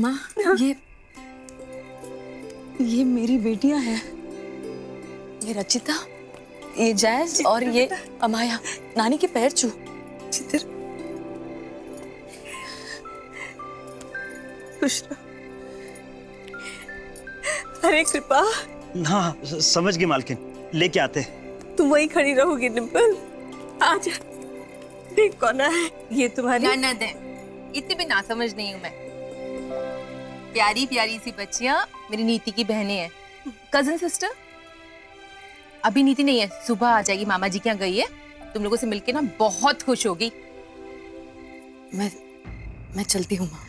माँ, ये मेरी बेटियां हैं। ये रचिता, ये जैज और ये अमाया। नानी के पैर छू। चित्र, खुश रहो। अरे कृपा। हाँ, समझ गई मालकिन, लेके आते। तुम वहीं खड़ी रहोगी डिम्पल? आजा, देख कौन है ये तुम्हारी ननद है। इतनी भी ना समझ नहीं हूँ मैं। प्यारी प्यारी सी बच्चियां मेरी नीति की बहनें हैं, कजन सिस्टर। अभी नीति नहीं है, सुबह आ जाएगी, मामा जी के यहाँ गई है। तुम लोगों से मिलके ना बहुत खुश होगी। मैं चलती हूँ माँ।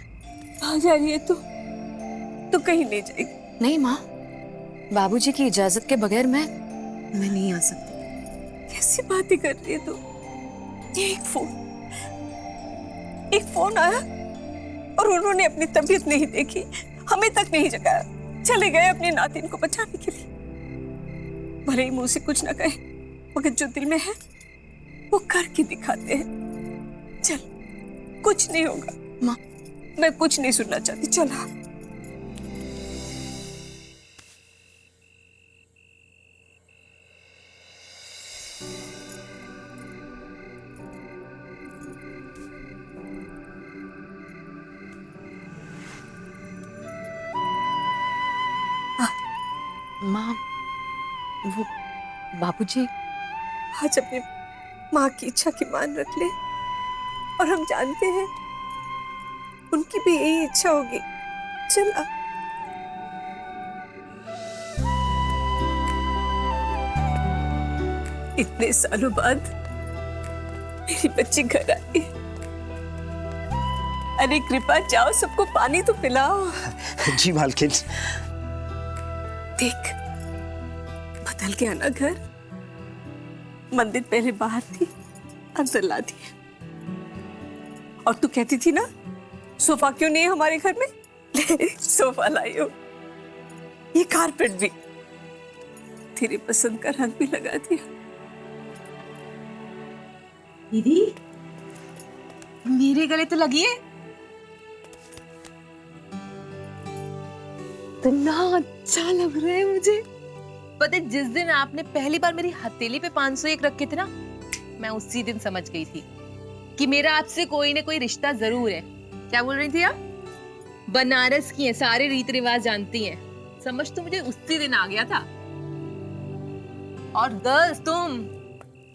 कहाँ जा रही है तू? तो कहीं नहीं जाएगी। नहीं माँ, बाबूजी की इजाजत के बगैर मैं नहीं आ सकती। कैसी बातें कर रही है तू? ये एक फोन आया और उन्होंने अपनी तबीयत नहीं देखी, हमें तक नहीं जगाया, चले गए अपनी नातिन को बचाने के लिए। भले ही मुंह से कुछ ना कहे, मगर जो दिल में है वो करके दिखाते हैं। चल, कुछ नहीं होगा माँ। मैं कुछ नहीं सुनना चाहती, चला। माँ, वो बाबूजी आज अपनी माँ की इच्छा की मान रख ले, और हम जानते हैं उनकी भी यही इच्छा होगी। चला। इतने सालों बाद मेरी बच्ची घर आई। अरे कृपा, जाओ सबको पानी तो पिलाओ। जी मालकिन। देख, बदल गया ना घर। मंदिर पहले बाहर थी, अंदर ला दी। और तू कहती थी ना, सोफा क्यों नहीं है हमारे घर में? ले, सोफा लाई हो। ये कारपेट भी तेरे पसंद का रंग भी लगा दिया। दीदी, मेरे गले तो लगी है। इतना अच्छा लग रहा है मुझे। पता है, जिस दिन आपने पहली बार मेरी हथेली पे 501 रखे थे ना, मैं उसी दिन समझ गई थी कि मेरा आपसे कोई ना कोई रिश्ता जरूर है। क्या बोल रही थी आप? बनारस की है, सारे रीति रिवाज जानती हैं। समझ तो मुझे उसी दिन आ गया था। और गर्ल्स, तुम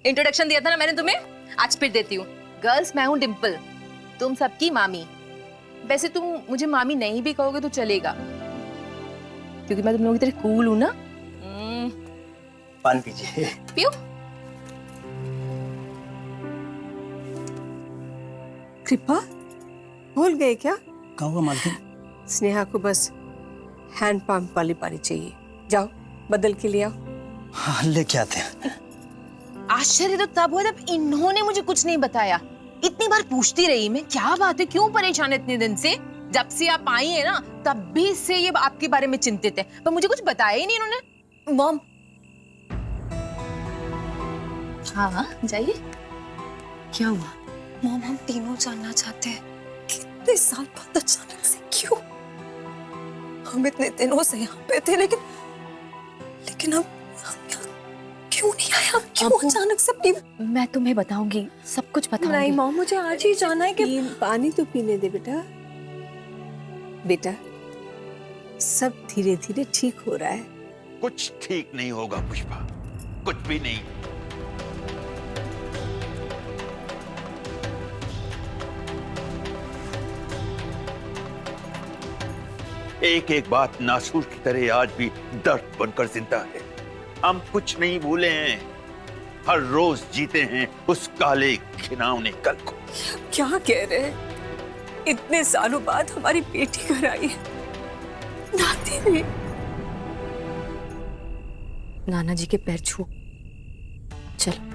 इंट्रोडक्शन दिया था ना मैंने तुम्हें, आज फिर देती हूँ। गर्ल्स, मैं हूँ डिम्पल, तुम सबकी मामी। वैसे तुम मुझे मामी नहीं भी कहोगे तो चलेगा, क्योंकि मैं तुम लोगों की तरह कूल हूं ना। पानी पीजिए। पियो। कृपा, भूल गए क्या? कहाँ हुआ मालकिन? स्नेहा को बस हैंड पंप वाली पानी चाहिए। जाओ, बदल के ले आओ। हाँ, लेके आते हैं। आश्चर्य तो तब हुआ जब इन्होंने मुझे कुछ नहीं बताया। इतनी बार पूछती रही मैं, क्या बात है, क्यों परेशान है इतने दिन से? जब से आप आई है ना, तब भी से ये आपके बारे में चिंतित है, पर मुझे कुछ बताया ही नहीं इन्होंने। मॉम। हाँ, जाइए। क्या हुआ? मॉम, हम तीनों जानना चाहते हैं, कितने साल बाद अचानक से क्यों? हम इतने दिनों से यहाँ पे थे, लेकिन हम यहाँ क्यों नहीं आए? हम क्यों अचानक से अपनी... मैं तुम्हें बताऊंगी, सब कुछ बताऊंगी। नहीं मॉम, मुझे आज ही जाना है कि... पानी तो पीने दे बेटा। बेटा, सब धीरे धीरे ठीक हो रहा है। कुछ ठीक नहीं होगा पुष्पा, कुछ भी नहीं। एक एक बात नासूर की तरह आज भी दर्द बनकर जिंदा है। हम कुछ नहीं भूले हैं, हर रोज जीते हैं उस काले घिनौने कल को। क्या कह रहे हैं? इतने सालों बाद हमारी बेटी घर आई है, नाती ने। नाना जी के पैर छू। चलो।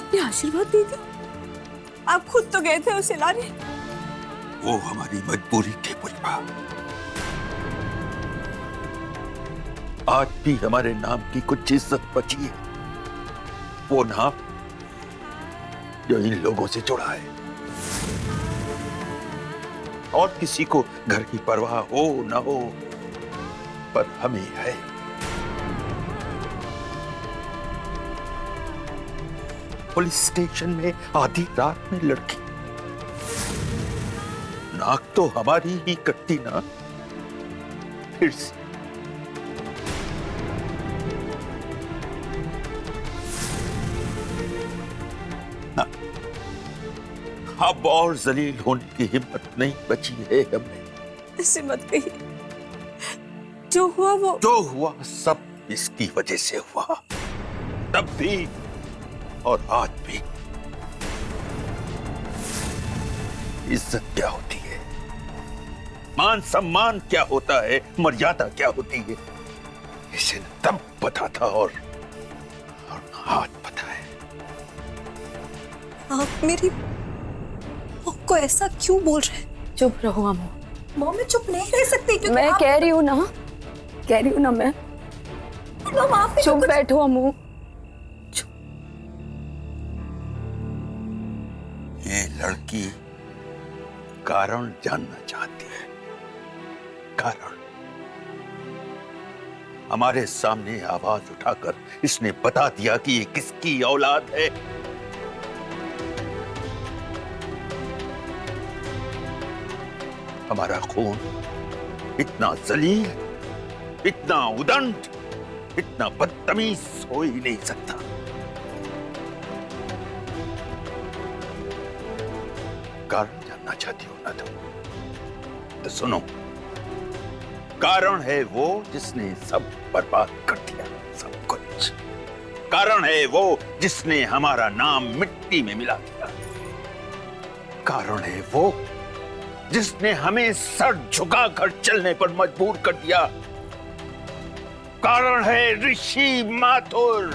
आपने आशीर्वाद दे दिया। आप खुद तो गए थे उसे लाने। वो हमारी मजबूरी थी पुष्पा। आज भी हमारे नाम की कुछ इज्जत बची है, वो नाम जो इन लोगों से जुड़ा है। और किसी को घर की परवाह हो न हो, पर हमें है। पुलिस स्टेशन में आधी रात में लड़की, नाक तो हमारी ही कटती ना। फिर से ना, अब और जलील होने की हिम्मत नहीं बची है हमें। ऐसे मत कहिए, जो हुआ वो जो हुआ सब इसकी वजह से हुआ, तब भी और आज भी। इज्जत क्या होती है, मान सम्मान क्या होता है, मर्यादा क्या होती है, इसे न तब पता था और आज पता है। आप मेरी माँ को ऐसा क्यों बोल रहे हैं? चुप रहो अम्मू। माँ मैं चुप नहीं रह सकती क्योंकि मैं आप... कह रही हूँ ना, कह रही हूँ ना मैं। माँ आप भी तो चुप कुछ... बैठो अम्मू। ये लड़की कारण जानना चाहती है। कारण हमारे सामने आवाज उठाकर इसने बता दिया कि ये किसकी औलाद है। हमारा खून इतना जलील, इतना उदंड, इतना बदतमीज हो ही नहीं सकता। कारण जानना चाहती हो ना तो सुनो। कारण है वो जिसने सब बर्बाद कर दिया, सब कुछ। कारण है वो जिसने हमारा नाम मिट्टी में मिला दिया। कारण है वो जिसने हमें सर झुकाकर चलने पर मजबूर कर दिया। कारण है ऋषि माथुर।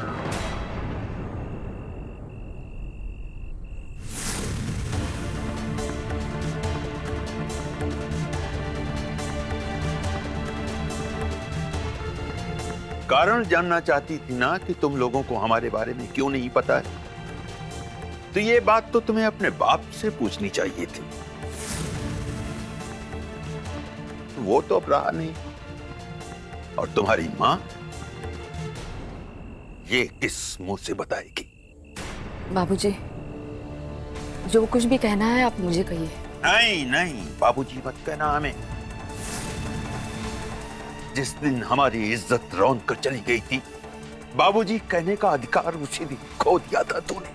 कारण जानना चाहती थी ना कि तुम लोगों को हमारे बारे में क्यों नहीं पता है, तो ये बात तो तुम्हें अपने बाप से पूछनी चाहिए थी। वो तो अब रहा नहीं। और तुम्हारी मां ये किस मुंह से बताएगी? बाबूजी, जो कुछ भी कहना है आप मुझे कहिए। नहीं नहीं, बाबूजी मत कहना हमें। जिस दिन हमारी इज्जत रौंद कर चली गई थी, बाबूजी कहने का अधिकार उसी दिन खो दिया था तूने,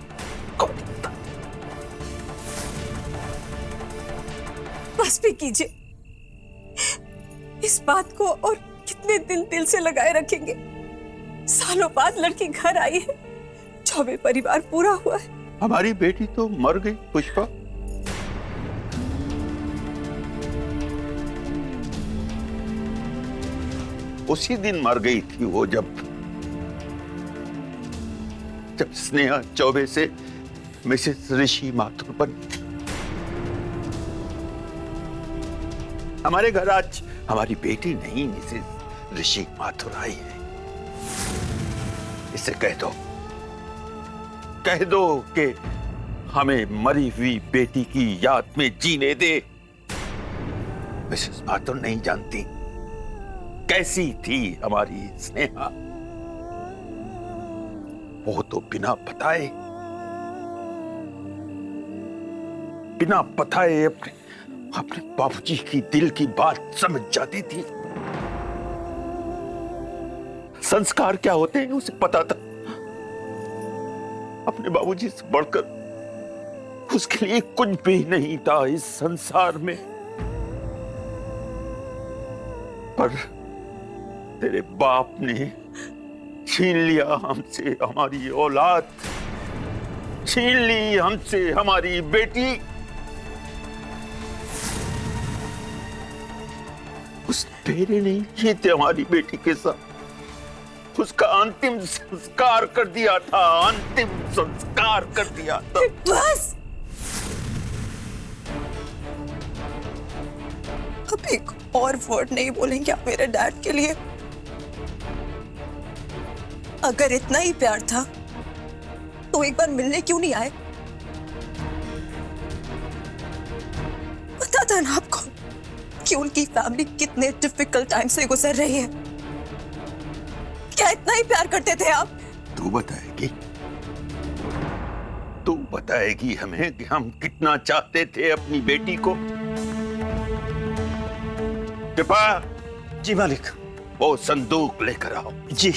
खो दिया था। बस भी कीजिए। इस बात को और कितने दिन दिल से लगाए रखेंगे? सालों बाद लड़की घर आई है, चौबे परिवार पूरा हुआ है। हमारी बेटी तो मर गई पुष्पा। उसी दिन मर गई थी वो जब स्नेहा चौबे से मिसेस ऋषि माथुर बनी थी। हमारे घर आज हमारी बेटी नहीं मिसेस ऋषि माथुर आई है। इसे कह दो कि हमें मरी हुई बेटी की याद में जीने दे। मिसेस माथुर नहीं जानती कैसी थी हमारी स्नेहा। वो तो बिना बताए अपने बाबूजी की दिल की बात समझ जाती थी। संस्कार क्या होते हैं उसे पता था। अपने बाबूजी से बढ़कर उसके लिए कुछ भी नहीं था इस संसार में। पर तेरे बाप ने छीन लिया हमसे हमारी औलाद, छीन ली हमसे हमारी बेटी। उस फेरे नहीं किए थे हमारी बेटी के साथ, उसका अंतिम संस्कार कर दिया था, अंतिम संस्कार कर दिया था। बस अब एक और वर्ड नहीं बोलेंगे आप मेरे डैड के लिए। अगर इतना ही प्यार था तो एक बार मिलने क्यों नहीं आए? पता था ना आपको कि उनकी फैमिली कितने डिफिकल्ट टाइम से गुजर रही है। क्या इतना ही प्यार करते थे आप? तू बताएगी, तू बताएगी हमें कि हम कितना चाहते थे अपनी बेटी को। कृपा, जी मालिक। वो संदूक लेकर आओ। जी।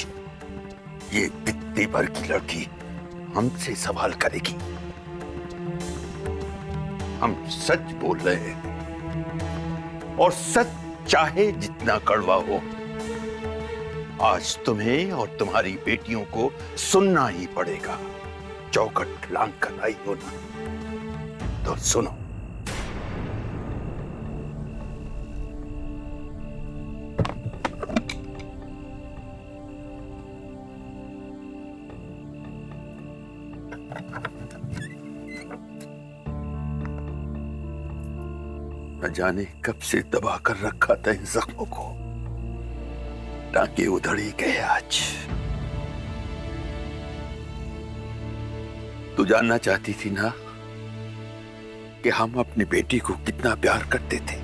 ये बित्ती भर की लड़की हमसे सवाल करेगी। हम सच बोल रहे हैं और सच चाहे जितना कड़वा हो, आज तुम्हें और तुम्हारी बेटियों को सुनना ही पड़ेगा। चौखट लांग कर आई हो ना, तो सुनो। न जाने कब से दबा कर रखा था इन जख्मों को, टांके उधड़ ही गए आज। तू जानना चाहती थी ना कि हम अपनी बेटी को कितना प्यार करते थे।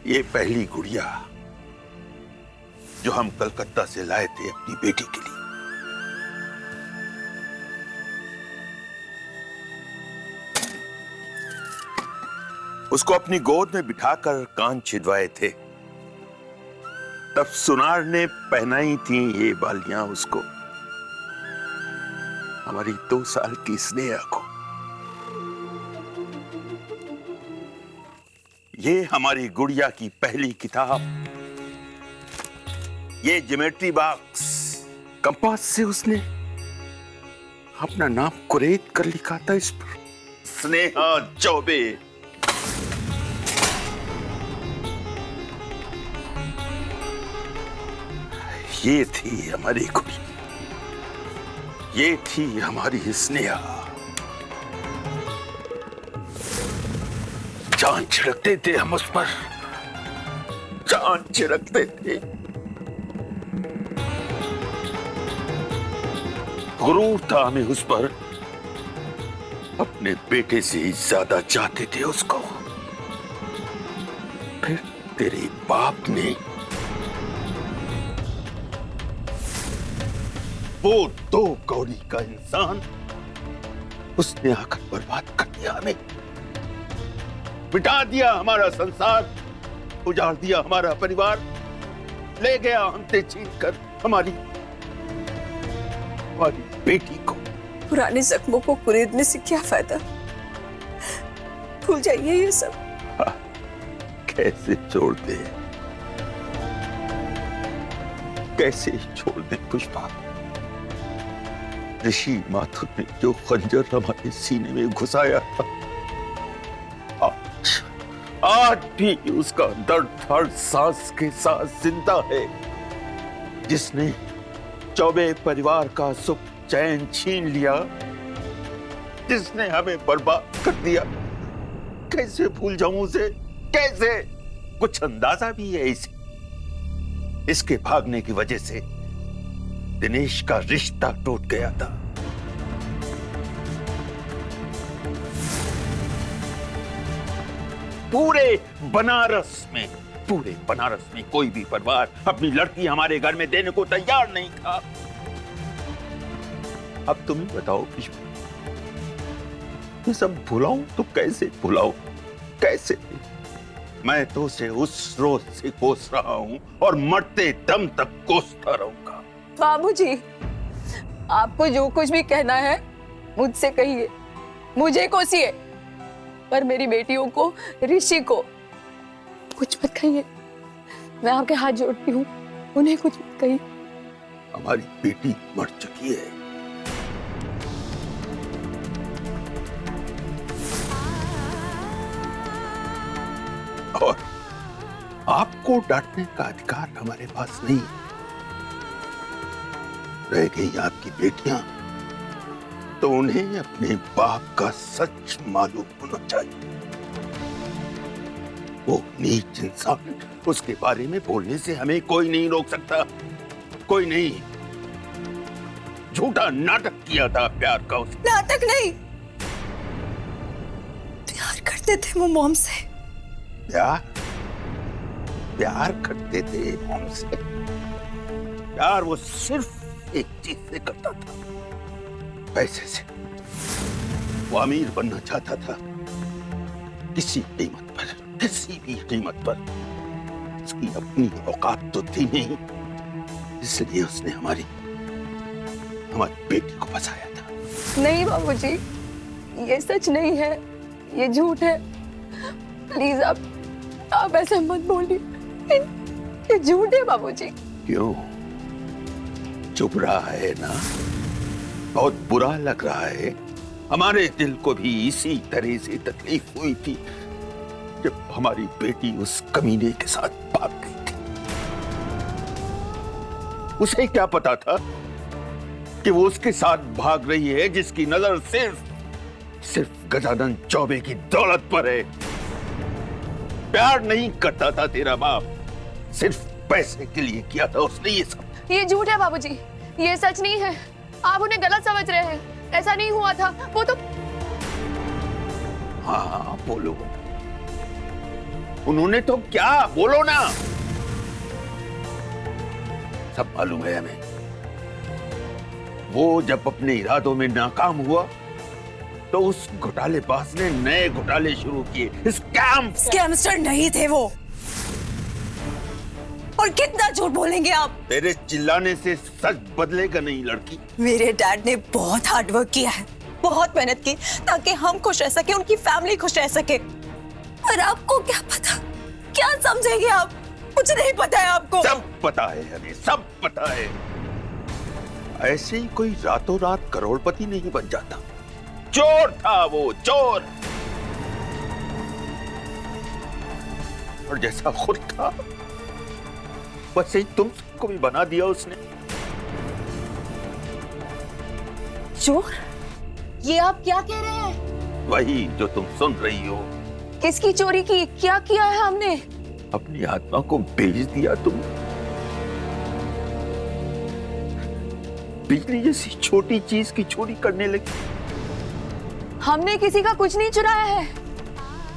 ये पहली गुड़िया जो हम कलकत्ता से लाए थे अपनी बेटी के लिए, उसको अपनी गोद में बिठाकर कान छिदवाए थे। तब सुनार ने पहनाई थी ये बालियां उसको, हमारी 2 साल की स्नेहा को। ये हमारी गुड़िया की पहली किताब, ये ज्योमेट्री बॉक्स, कंपास से उसने अपना नाम कुरेद कर लिखा था इस पर, स्नेहा चौबे। ये थी हमारी गुड़िया, ये थी हमारी स्नेहा। जान छिड़कते थे हम उस पर, जान छिड़कते थे। गुरूर था हमें उस पर, अपने बेटे से ही ज्यादा चाहते थे उसको। फिर तेरे बाप ने वो 2 कौड़ी का इंसान उसने आकर बर्बाद कर दिया हमें, मिटा दिया हमारा संसार, उजाड़ दिया हमारा परिवार, ले गया हमसे छीनकर हमारी बेटी को। पुराने जख्मों को कुरेदने से क्या फायदा? भूल जाइए ये सब। कैसे छोड़ दे, कैसे छोड़ दे पुष्पा। ऋषि माथुर ने जो खंजर हमारे सीने में घुसाया था, आज भी उसका दर्द हर सांस के साथ जिंदा है। जिसने चौबे परिवार का सुख चैन छीन लिया, जिसने हमें बर्बाद कर दिया, कैसे भूल जाऊं उसे, कैसे? कुछ अंदाजा भी है इसे? इसके भागने की वजह से दिनेश का रिश्ता टूट गया था। पूरे बनारस में कोई भी परिवार अपनी लड़की हमारे घर में देने को तैयार नहीं था। अब तुम ही बताओ पुष्पा, ये सब भुलाऊं तो कैसे भुलाऊं, कैसे? मैं तो उसे उस रोज से कोस रहा हूं और मरते दम तक कोसता रहूंगा। बाबूजी, आपको जो कुछ भी कहना है मुझसे कहिए, मुझे कोसिए, पर मेरी बेटियों को, ऋषि को कुछ मत कहिए। मैं आपके हाथ जोड़ती हूँ, उन्हें कुछ मत कहिए। हमारी बेटी मर चुकी है, आपको डांटने का अधिकार हमारे पास नहीं। रह गई आपकी बेटियां, तो उन्हें अपने बाप का सच मालूम होना चाहिए। वो नीच इंसान, उसके बारे में बोलने से हमें कोई नहीं रोक सकता, कोई नहीं। झूठा नाटक किया था प्यार का उसने। नाटक नहीं, प्यार करते थे वो मॉम से। प्यार करते थे मॉम से। प्यार वो सिर्फ एक चीज से करता था, पैसे से। वो अमीर बनना चाहता था, किसी कीमत पर, किसी भी कीमत पर। उसकी अपनी औकात तो थी नहीं, इसलिए उसने हमारी बेटी को फंसाया था। नहीं बाबूजी, ये सच नहीं है, ये झूठ है। प्लीज आप ऐसे मत बोलिए, ये झूठ है बाबूजी। क्यों चुप रहा है ना? बहुत बुरा लग रहा है। हमारे दिल को भी इसी तरह से तकलीफ हुई थी जब हमारी बेटी उस कमीने के साथ भाग गई थी। उसे क्या पता था कि वो उसके साथ भाग रही है जिसकी नजर सिर्फ गजानन चौबे की दौलत पर है। प्यार नहीं करता था तेरा बाप, सिर्फ पैसे के लिए किया था उसने ये सब। ये झूठ है बाबूजी, ये सच नहीं है। आप उन्हें गलत समझ रहे हैं, ऐसा नहीं हुआ था। वो तो हाँ बोलो, उन्होंने तो क्या, बोलो ना। सब मालूम है हमें। वो जब अपने इरादों में नाकाम हुआ तो उस घोटालेबाज ने नए घोटाले शुरू किए। स्कैमस्टर नहीं थे वो। और कितना झूठ बोलेंगे आप? तेरे चिल्लाने से सच बदलेगा नहीं लड़की। मेरे डैड ने बहुत हार्ड वर्क किया है, बहुत मेहनत की ताकि हम खुश रह सके, उनकी फैमिली खुश रह सके। पर आपको क्या पता, क्या समझेंगे आप? कुछ नहीं पता है आपको। सब पता है हमें, सब पता है। ऐसे ही कोई रातों रात करोड़पति नहीं बन जाता। चोर था वो, चोर। और जैसा खुद था वैसे ही तुम सबको भी बना दिया उसने। चोर? ये आप क्या कह रहे हैं? वही जो तुम सुन रही हो। किसकी चोरी की? क्या किया है हमने? अपनी आत्मा को बेच दिया तुम। बिजली जैसी छोटी चीज की चोरी करने लगी। हमने किसी का कुछ नहीं चुराया है,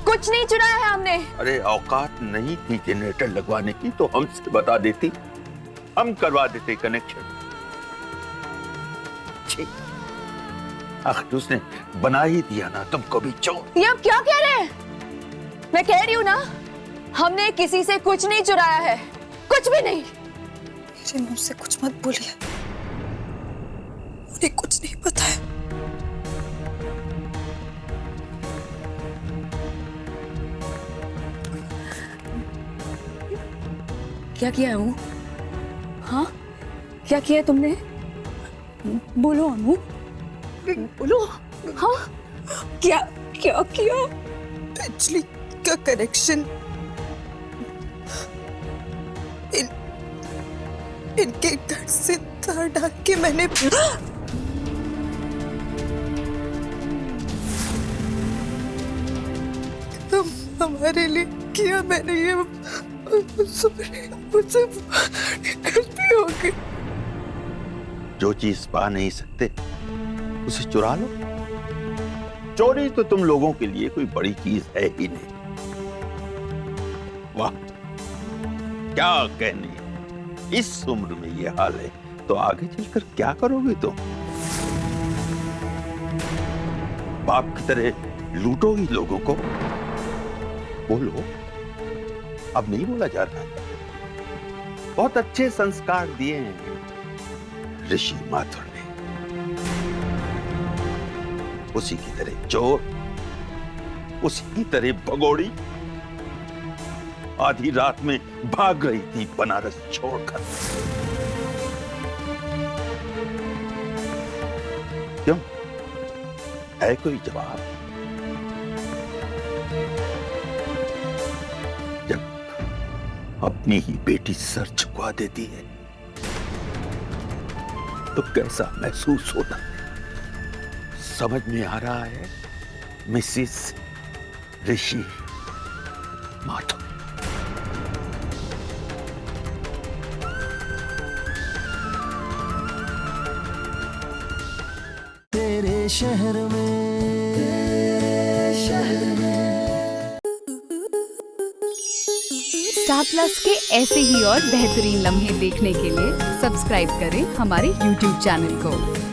कुछ नहीं चुराया है हमने। अरे औकात नहीं थी जनरेटर लगवाने की तो हमसे बता देती, हम करवा देते कनेक्शन। आखिर उसने बना ही दिया ना तुमको भी चोर। ये आप क्या कह रहे हैं? मैं कह रही हूँ ना, हमने किसी से कुछ नहीं चुराया है, कुछ भी नहीं। मेरे मुंह से कुछ मत बोलिए, मुझे कुछ नहीं पता है। क्या किया है अम्मू? हाँ, क्या किया है तुमने? बोलो अम्मू, बोलो। हाँ, क्या क्या किया? बिजली का कनेक्शन इनके घर से तार डाल के मैंने हमारे लिए किया मैंने ये। मुझसे गलती हो गई। जो चीज पा नहीं सकते उसे चुरा लो। चोरी तो तुम लोगों के लिए कोई बड़ी चीज है ही नहीं। वाह, क्या कहने, इस उम्र में ये हाल है तो आगे चलकर क्या करोगे तुम? बाप की तरह लूटोगी लोगों को? बोलो, अब नहीं बोला जा रहा। बहुत अच्छे संस्कार दिए हैं ऋषि माथुर ने। उसी की तरह चोर, उसी की तरह भगोड़ी आधी रात में भाग रही थी बनारस छोड़कर। क्यों, है कोई जवाब? अपनी ही बेटी सर झुका देती है तो कैसा महसूस होता है? समझ में आ रहा है मिसिस ऋषि माधव? तेरे शहर स्टार प्लस के ऐसे ही और बेहतरीन लम्हे देखने के लिए सब्सक्राइब करें हमारे YouTube चैनल को।